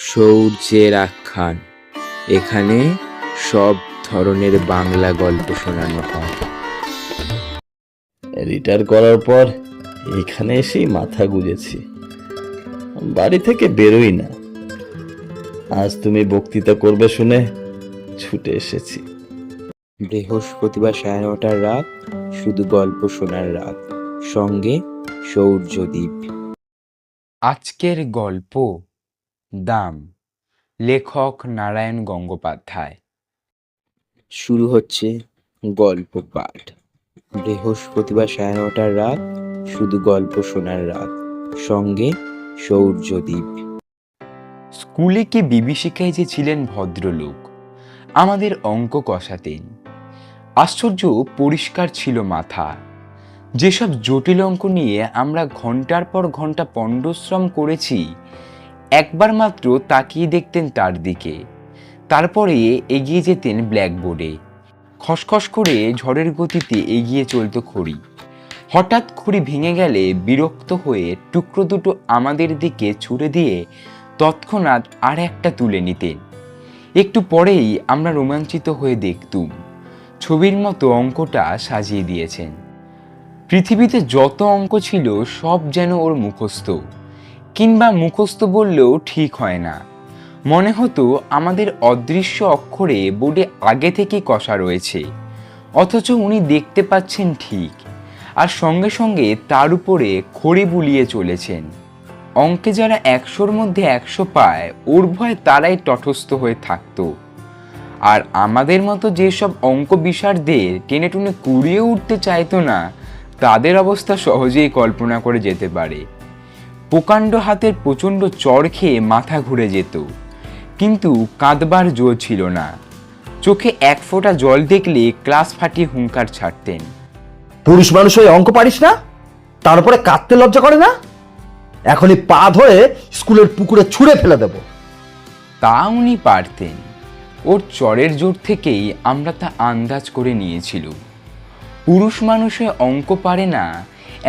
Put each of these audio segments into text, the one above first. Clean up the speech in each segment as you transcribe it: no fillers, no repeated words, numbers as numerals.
সৌর্যের আখ্যান। এখানে সব ধরনের বাংলা গল্প শোনানো হয়। রিটায়ার করার পর এখানে এসেই মাথা গুঁজেছি, বাড়ি থেকে বেরোই না। আজ তুমি বক্তৃতা করবে শুনে ছুটে এসেছি। বৃহস্পতিবার 9:30টার রাত, শুধু গল্প শোনার রাত, সঙ্গে সৌর্যদ্বীপ। আজকের গল্প দাম, লেখক নারায়ণ গঙ্গোপাধ্যায়। শুরু হচ্ছে গল্প পাঠ। বৃহস্পতিবার 9:30টার রাত, শুধু গল্প শোনার রাত, সঙ্গে সৌর্যদ্বীপ। স্কুলে কি বিভীষিকায় যে ছিলেন ভদ্রলোক, আমাদের অঙ্ক কষাতেন। আশ্চর্য পরিষ্কার ছিল মাথা। যেসব জটিল অঙ্ক নিয়ে আমরা ঘন্টার পর ঘন্টা পণ্ডশ্রম করেছি, একবার মাত্র তাকিয়ে দেখতেন তার দিকে, তারপরে এগিয়ে যেতেন ব্ল্যাকবোর্ডে। খসখস করে ঝড়ের গতিতে এগিয়ে চলত খড়ি। হঠাৎ খড়ি ভেঙে গেলে বিরক্ত হয়ে টুকরো দুটো আমাদের দিকে ছুড়ে দিয়ে তৎক্ষণাৎ আর একটা তুলে নিতেন। একটু পরেই আমরা রোমাঞ্চিত হয়ে দেখতুম ছবির মতো অঙ্কটা সাজিয়ে দিয়েছেন। পৃথিবীতে যত অঙ্ক ছিল সব যেন ওর মুখস্থ, কিংবা মুখস্থ বললেও ঠিক হয় না। মনে হতো আমাদের অদৃশ্য অক্ষরে বোর্ডে আগে থেকেই কষা রয়েছে, অথচ উনি দেখতে পাচ্ছেন ঠিক, আর সঙ্গে সঙ্গে তার উপরে খড়ি বুলিয়ে চলেছেন। অঙ্কে যারা 100-র মধ্যে 100 পায়, ওর ভয়ে তারাই তটস্থ হয়ে থাকতো। আর আমাদের মতো যেসব অঙ্ক বিশারদের টেনে টুনে কুড়িয়ে উঠতে চাইতো না, তাদের অবস্থা সহজেই কল্পনা করে যেতে পারে। প্রকাণ্ড হাতের প্রচণ্ড চড় খেয়ে মাথা ঘুরে যেত, কিন্তু কাঁদবার জোর ছিল না। চোখে এক ফোঁটা জল দেখলে ক্লাস ফাটিয়ে হুঙ্কার ছাড়তেন। পুরুষ মানুষ হয়ে অঙ্ক পারিস না, তার উপরে কাঁদতে লজ্জা করে না? এখনই পা ধরে স্কুলের পুকুরে ছুঁড়ে ফেলে দেব। তা উনি পারতেন। ওর চড়ের জোর থেকেই আমরা তা আন্দাজ করে নিয়েছিল। পুরুষ মানুষে অঙ্ক পারে না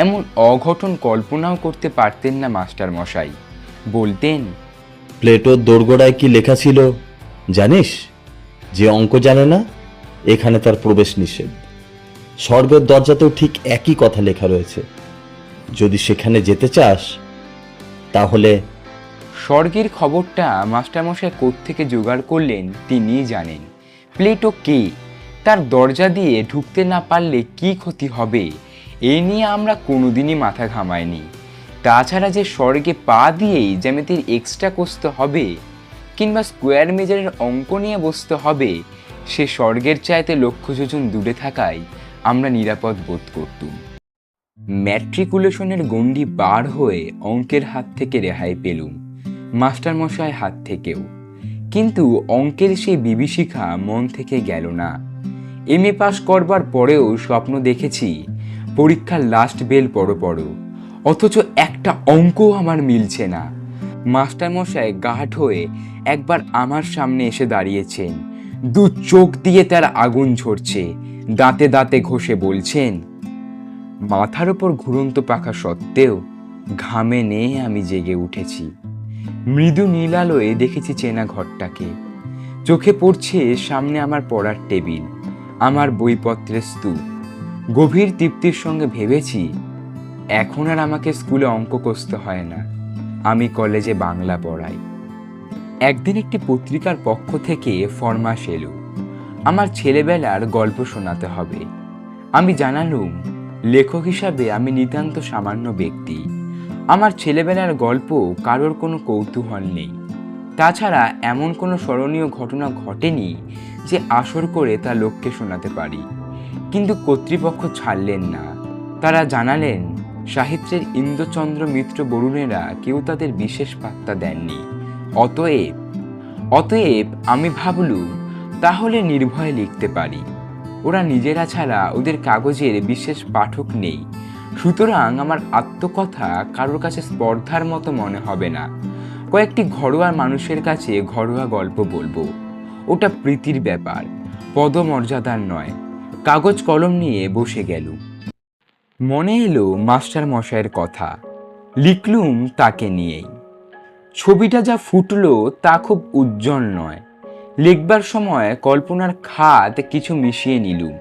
এমন অঘটন কল্পনাও করতে পারতেন না মাস্টার মশাই। বলতেন, প্লেটোর দোরগোড়ায় কি লেখা ছিল জানিস? যে অঙ্ক জানে না, এখানে তার প্রবেশ নিষেধ। স্বর্গের দরজাতেও ঠিক একই কথা লেখা রয়েছে। যদি সেখানে যেতে চাস তাহলে। স্বর্গের খবরটা মাস্টারমশাই কোত্থেকে জোগাড় করলেন তিনিই জানেন। প্লেটো কে, তার দরজা দিয়ে ঢুকতে না পারলে কি ক্ষতি হবে, এ নিয়ে আমরা কোনোদিনই মাথা ঘামাইনি। তাছাড়া যে স্বর্গে পা দিয়েই জ্যামিতির এক্সট্রা কষতে হবে, কিংবা স্কোয়ার মেজারের অঙ্ক নিয়ে বসতে হবে, সে স্বর্গের চাইতে লক্ষ যোজন দূরে থাকায় আমরা নিরাপদ বোধ করতুম। ম্যাট্রিকুলেশনের গণ্ডি পার হয়ে অঙ্কের হাত থেকে রেহাই পেলুম, মাস্টারমশাই হাত থেকেও। কিন্তু অঙ্কের সেই বিভীষিকা মন থেকে গেল না। এমএ পাস করবার পরেও স্বপ্ন দেখেছি পরীক্ষার লাস্ট বেল পড়ো, অথচ একটা অঙ্কও আমার মিলছে না। মাস্টারমশাই গাঢ় হয়ে একবার আমার সামনে এসে দাঁড়িয়েছেন, দু চোখ দিয়ে তার আগুন ঝরছে, দাঁতে দাঁতে ঘষে বলছেন, মাথার ওপর ঘুরন্ত পাখা সত্ত্বেও ঘামে নেয়ে আমি জেগে উঠেছি। মৃদু নীল আলোয় দেখেছি চেনা ঘরটাকে। চোখে পড়ছে সামনে আমার পড়ার টেবিল, আমার বইপত্রের স্তূপ। গভীর তৃপ্তির সঙ্গে ভেবেছি, এখন আর আমাকে স্কুলে অঙ্ক কষতে হয় না, আমি কলেজে বাংলা পড়াই। একদিন একটি পত্রিকার পক্ষ থেকে ফরমাশ এলো, আমার ছেলেবেলার গল্প শোনাতে হবে। আমি জানালুম, লেখক হিসাবে আমি নিতান্ত সামান্য ব্যক্তি। আমার ছেলেবেলার গল্প কারোর কোনো কৌতূহল নেই। তাছাড়া এমন কোনো স্মরণীয় ঘটনা ঘটেনি যে আসর করে তা লোককে শোনাতে পারি। কিন্তু কর্তৃপক্ষ ছাড়লেন না। তারা জানালেন, সাহিত্যের ইন্দ্রচন্দ্র মিত্র বরুণেরা কেউ তাদের বিশেষ পাত্তা দেননি। অতএব আমি ভাবলুম, তাহলে নির্ভয়ে লিখতে পারি। ওরা নিজেরা ছাড়া ওদের কাগজের বিশেষ পাঠক নেই, সুতরাং আমার আত্মকথা কারোর কাছে স্পর্ধার মতো মনে হবে না। কয়েকটি ঘরোয়া মানুষের কাছে ঘরোয়া গল্প বলবো, ওটা প্রীতির ব্যাপার, পদমর্যাদার নয়। কাগজ কলম নিয়ে বসে গেল। মনে এলো মাস্টার মশাইয়ের কথা, লিখলুম তাকে নিয়েই। ছবিটা যা ফুটলো তা খুব উজ্জ্বল নয়। লিখবার সময় কল্পনার খাত কিছু মিশিয়ে নিলুম,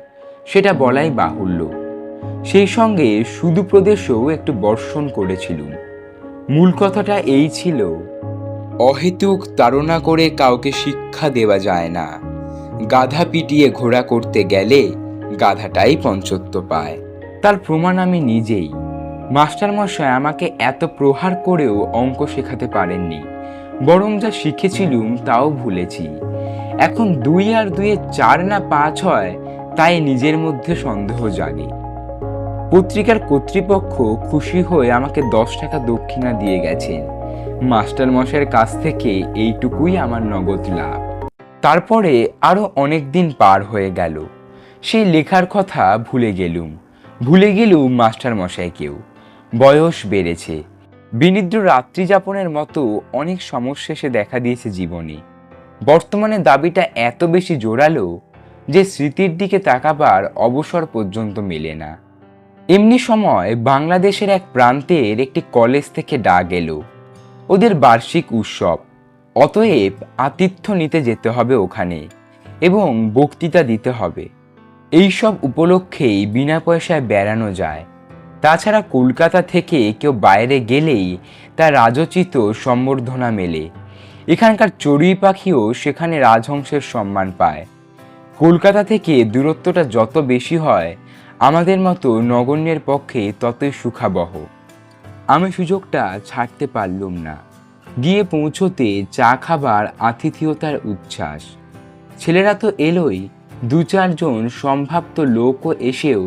সেটা বলাই বাহুল্য। সেই সঙ্গে সুদূ প্রদেশেও একটু বর্ষণ করেছিলুম। মূল কথাটা এই ছিল, অহেতুক তাড়না করে কাউকে শিক্ষা দেওয়া যায় না। গাধা পিটিয়ে ঘোড়া করতে গেলে গাধাটাই পঞ্চত্ব পায়। তার প্রমাণ আমি নিজেই। মাস্টারমশাই আমাকে এত প্রহার করেও অঙ্ক শেখাতে পারেননি, বরং যা শিখেছিলুম তাও ভুলেছি। এখন 2 আর 2 4 না 5 হয়, তাই নিজের মধ্যে সন্দেহ জাগে। পত্রিকার কর্তৃপক্ষ খুশি হয়ে আমাকে 10 টাকা দক্ষিণা দিয়ে গেছেন। মাস্টারমশাইয়ের কাছ থেকে এইটুকুই আমার নগদ লাভ। তারপরে আরো অনেক দিন পার হয়ে গেল। সেই লেখার কথা ভুলে গেলুম মাস্টারমশাইকেও। বয়স বেড়েছে, বিনিদ্র রাত্রিযাপনের মতো অনেক সমস্যা এসে দেখা দিয়েছে জীবনে। বর্তমানে দাবিটা এত বেশি জোরালো যে স্মৃতির দিকে তাকাবার অবসর পর্যন্ত মেলে না। এমনি সময় বাংলাদেশের এক প্রান্তের একটি কলেজ থেকে ডাক এলো, ওদের বার্ষিক উৎসব, অতএব আতিথ্য নিতে যেতে হবে ওখানে এবং বক্তৃতা দিতে হবে। এইসব উপলক্ষেই বিনা পয়সায় বেড়ানো যায়। তাছাড়া কলকাতা থেকে কেউ বাইরে গেলেই তার রাজোচিত সম্বর্ধনা মেলে। এখানকার চড়ুই পাখিও সেখানে রাজহংসের সম্মান পায়। কলকাতা থেকে দূরত্বটা যত বেশি হয়, আমাদের মতো নগণ্যের পক্ষে ততই সুখাবহ। আমি সুযোগটা ছাড়তে পারলুম না। গিয়ে পৌঁছতে চা খাবার আতিথেয়তার উচ্ছ্বাস। ছেলেরা তো এলোই, 2-4 জন সম্ভাব্য লোকও এসেও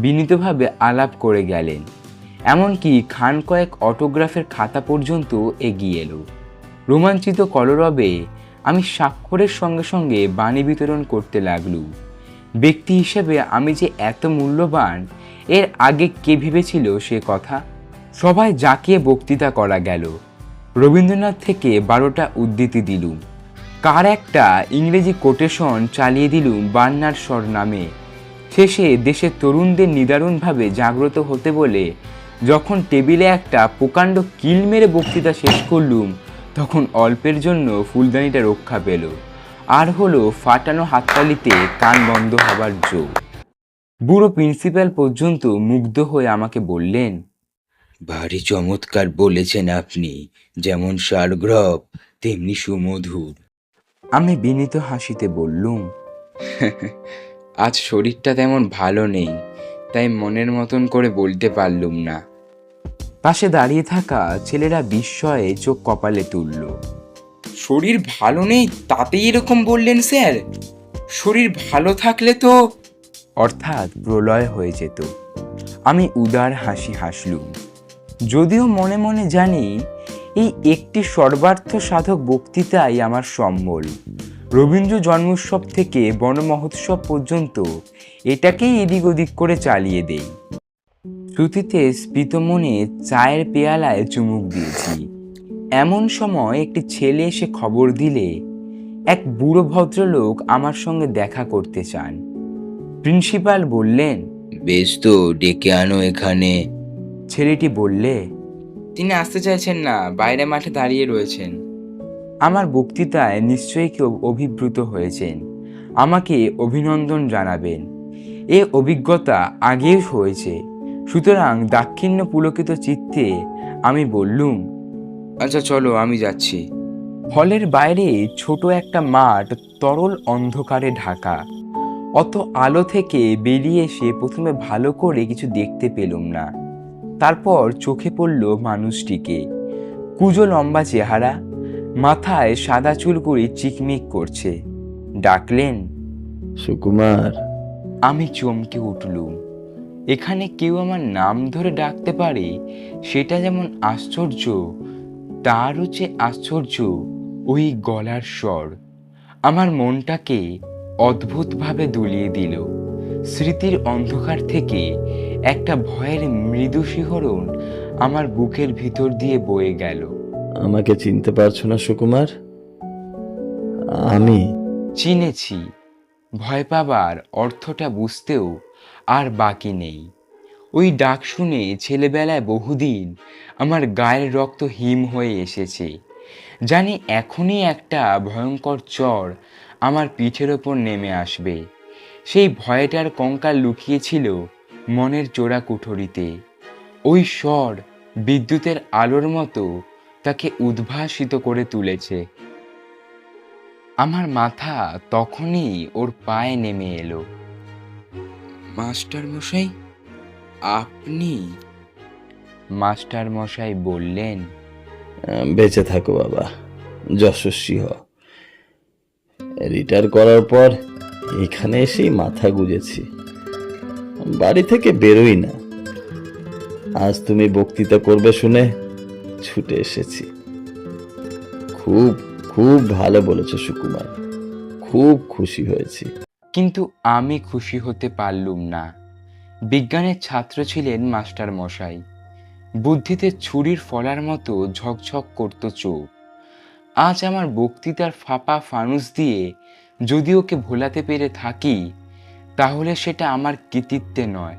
বিনীতভাবে আলাপ করে গেলেন। এমনকি খান কয়েক অটোগ্রাফের খাতা পর্যন্ত এগিয়ে এলো। রোমাঞ্চিত কলরবে আমি স্বাক্ষরের সঙ্গে সঙ্গে বাণী বিতরণ করতে লাগলুম। ব্যক্তি হিসেবে আমি যে এত মূল্যবান, এর আগে কে ভেবেছিল সে কথা? সবাই জাঁকিয়ে বক্তৃতা করা গেল। রবীন্দ্রনাথ থেকে 12টা উদ্ধৃতি দিলুম। কার একটা ইংরেজি কোটেশন চালিয়ে দিলুম বার্নার্ড শর নামে। শেষে দেশের তরুণদের নিদারুণভাবে জাগ্রত হতে বলে যখন টেবিলে একটা প্রকাণ্ড কিল মেরে বক্তৃতা শেষ করলুম, তখন অল্পের জন্য ফুলদানিটা রক্ষা পেল। আর হলো ফাটানো হাততালিতে কান বন্ধ হবার জো। বুড়ো প্রিন্সিপাল পর্যন্ত মুগ্ধ হয়ে আমাকে বললেন, ভারী চমৎকার বলেছেন আপনি, যেমন সারগ্রব তেমনি সুমধুর। আমি বিনীত হাসিতে বললুম, আজ শরীরটা তেমন ভালো নেই, তাই মনের মতন করে বলতে পারলুম না। পাশে দাঁড়িয়ে থাকা ছেলেরা বিস্ময়ে চোখ কপালে তুলল। শরীর ভালো নেই তাতেই এরকম বললেন স্যার? শরীর ভালো থাকলে তো, অর্থাৎ প্রলয় হয়ে যেত। আমি উদার হাসি হাসলুম, যদিও মনে মনে জানি এই একটি সর্বার্থ সাধক বক্তৃতাই আমার সম্বল। রবীন্দ্র জন্মোৎসব থেকে বনমহোৎসব পর্যন্ত এটাকেই এদিক ওদিক করে চালিয়ে দেই। শ্রুতিতে স্ফীত মনে চায়ের পেয়ালায় চুমুক দিয়েছি। এমন সময় একটি ছেলে এসে খবর দিলে এক বুড়ো ভদ্রলোক আমার সঙ্গে দেখা করতে চান। প্রিন্সিপাল বললেন, বেশ তো, ডেকে আনো এখানে। ছেলেটি বললে, তিনি আসতে চাইছেন না, বাইরে মাঠে দাঁড়িয়ে রয়েছেন। আমার বক্তৃতায় নিশ্চয়ই কেউ অভিভূত হয়েছেন, আমাকে অভিনন্দন জানাবেন। এ অভিজ্ঞতা আগেও হয়েছে, সুতরাং দাক্ষিণ্য পুলকিত চিত্তে আমি বললুম, আচ্ছা চলো, আমি যাচ্ছি। হলের বাইরে ছোট একটা মাঠ তরল অন্ধকারে ঢাকা। অত আলো থেকে বেরিয়ে এসে প্রথমে ভালো করে কিছু দেখতে পেলুম না। তারপর চোখে পড়ল মানুষটিকে। কুঁজো লম্বা চেহারা, মাথায় সাদা চুলকুড়ি চিকমিক করছে। ডাকলেন, সুকুমার। আমি চমকে উঠলুম। এখানে কেউ আমার নাম ধরে ডাকতে পারে, সেটা যেমন আশ্চর্য, তারও চেয়ে আশ্চর্য ওই গলার স্বর। আমার মনটাকে অদ্ভুতভাবে দুলিয়ে দিল। স্মৃতির অন্ধকার থেকে একটা ভয়ের মৃদু শিহরণ আমার বুকের ভিতর দিয়ে বয়ে গেল। আমাকে চিনতে পারছো না সুকুমার? আমি চিনেছি। ভয় পাবার অর্থটা বুঝতেও আর বাকি নেই। ওই ডাক শুনে ছেলেবেলায় বহুদিন আমার গায়ের রক্ত হিম হয়ে এসেছে। জানি এখনই একটা ভয়ঙ্কর চড় আমার পিঠের ওপর নেমে আসবে। সেই ভয়টার কঙ্কাল লুকিয়েছিল মনের চোরা কুঠরিতে। ওই স্বর বিদ্যুতের আলোর মতো তাকে উদ্ভাসিত করে তুলেছে। আমার মাথা তখনই ওর পায়ে নেমে এলো। মাস্টার মশাই, আপনি? মাস্টার মশাই বললেন, বেঁচে থাকো বাবা, যশস্বী হ। রিটায়ার করার পর এখানে এসেই মাথা গুঁজেছি, বাড়ি থেকে বেরোই না। আজ তুমি বক্তৃতা করবে শুনে ছুটে এসেছি। খুব খুব ভালো বলেছো সুকুমার, খুব খুশি হয়েছি। কিন্তু আমি খুশি হতে পারলুম না। বিজ্ঞানের ছাত্র ছিলেন মাস্টার মশাই। বুদ্ধিতে ছুরির ফলার মতো ঝকঝক করত চোখ। আজ আমার বক্তৃতার ফাঁপা ফানুস দিয়ে যদি ওকে ভোলাতে পেরে থাকি, তাহলে সেটা আমার কৃতিত্বে নয়,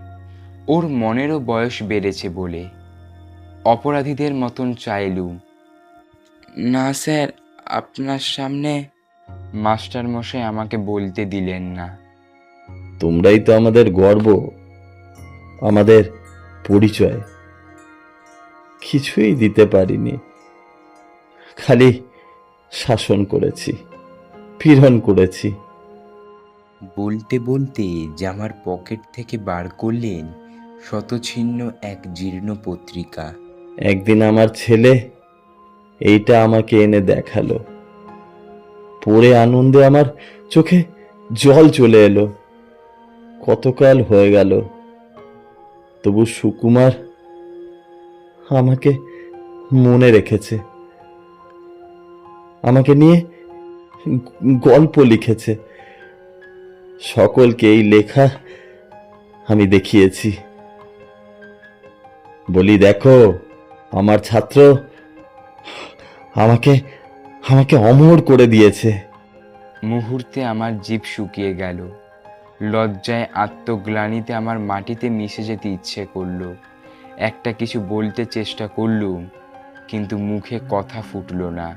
ওর মনেরও বয়স বেড়েছে বলে। অপরাধীদের মতন চাইলুম, না স্যার, আপনার সামনে। মাস্টার মশাই আমাকে বলতে দিলেন না। তোমরাই তো আমাদের গর্ব, আমাদের পরিচয়। কিছুই দিতে পারিনি, খালি শাসন করেছি, পীড়ন করেছি। বলতে বলতে জামার পকেট থেকে বার করলেন শতছিন্ন এক জীর্ণ পত্রিকা। একদিন আমার ছেলে এইটা আমাকে এনে দেখালো, পড়ে আনন্দে আমার চোখে জল চলে এলো। কতকাল হয়ে গেল, তবু সুকুমার আমাকে মনে রেখেছে, আমাকে নিয়ে গল্প লিখেছে। সকলকে এই লেখা আমি দেখিয়েছি। বলি, দেখো, আমার ছাত্র আমাকে আমাকে অমর করে দিয়েছে। মুহূর্তে আমার জিভ শুকিয়ে গেল। লজ্জায়, আত্মগ্লানিতে আমার মাটিতে মিশে যেতে ইচ্ছে করল। একটা কিছু বলতে চেষ্টা করলুম, কিন্তু মুখে কথা ফুটল না।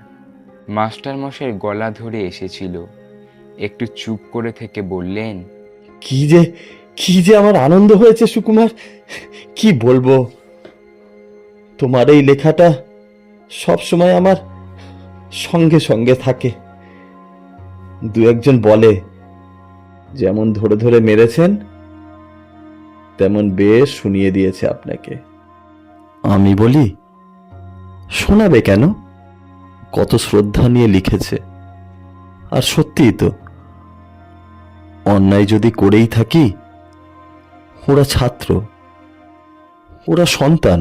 মাস্টার মশাই গলা ধরে এসেছিল। একটু চুপ করে থেকে বললেন, কি যে কি যে আমার আনন্দ হয়েছে সুকুমার, কি বলবো। তোমার এই লেখাটা সব সময় আমার সঙ্গে সঙ্গে থাকে। দু একজন বলে, যেমন ধরে ধরে মেরেছেন, তেমন বেশ শুনিয়ে দিয়েছে আপনাকে। আমি বলি, শোনাবে কেন? কত শ্রদ্ধা নিয়ে লিখেছে। আর সত্যিই তো, অন্যায় যদি করেই থাকি, ওরা ছাত্র, ওরা সন্তান,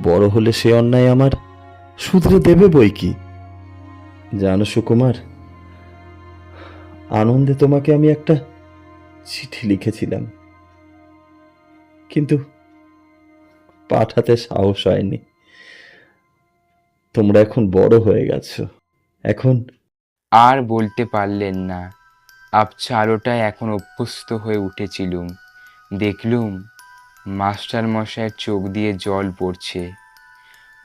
বড় হলে সে অন্যায় আমার শুধরে দেবে বই কি। জানো সুকুমার, আনন্দে তোমাকে আমি একটা চিঠি লিখেছিলাম, কিন্তু পাঠাতে সাহস হয়নি। তোমরা এখন বড় হয়ে গেছো, এখন। আর বলতে পারলেন না। আবছা আলোটায় এখন অভ্যস্ত হয়ে উঠেছিলুম। দেখলুম মাস্টার মশাইয়ের চোখ দিয়ে জল পড়ছে।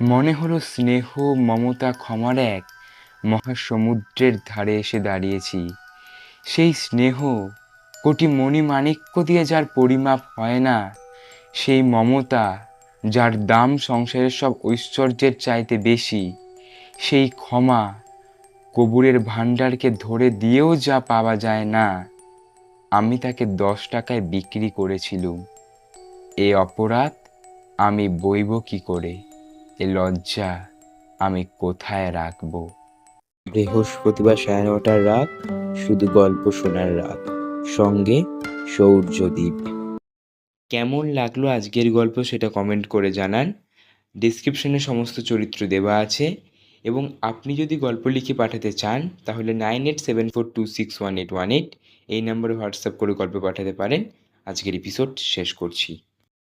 মনে হলো স্নেহ, মমতা, ক্ষমার এক মহাসমুদ্রের ধারে এসে দাঁড়িয়েছি। সেই স্নেহ কোটি মণিমাণিক্য দিয়ে যার পরিমাপ হয় না, সেই মমতা যার দাম সংসারের সব ঐশ্বর্যের চাইতে বেশি, সেই ক্ষমা কবুরের ভাণ্ডারকে ধরে দিয়েও যা পাওয়া যায় না, আমি তাকে 10 টাকায় বিক্রি করেছিলুম। এ অপরাধ আমি বইব কি করে? এ লজ্জা আমি কোথায় রাখব? বৃহস্পতিবার 9:30টার রাত, শুধু গল্প শোনার রাত, সঙ্গে সৌর্যদীপ। কেমন লাগলো আজকের গল্প সেটা কমেন্ট করে জানান। ডেসক্রিপশনে সমস্ত চরিত্র দেওয়া আছে, এবং আপনি যদি গল্প লিখে পাঠাতে চান তাহলে 9874261818 এই নম্বরে হোয়াটসঅ্যাপ করে গল্প পাঠাতে পারেন। আজকের এপিসোড শেষ করছি।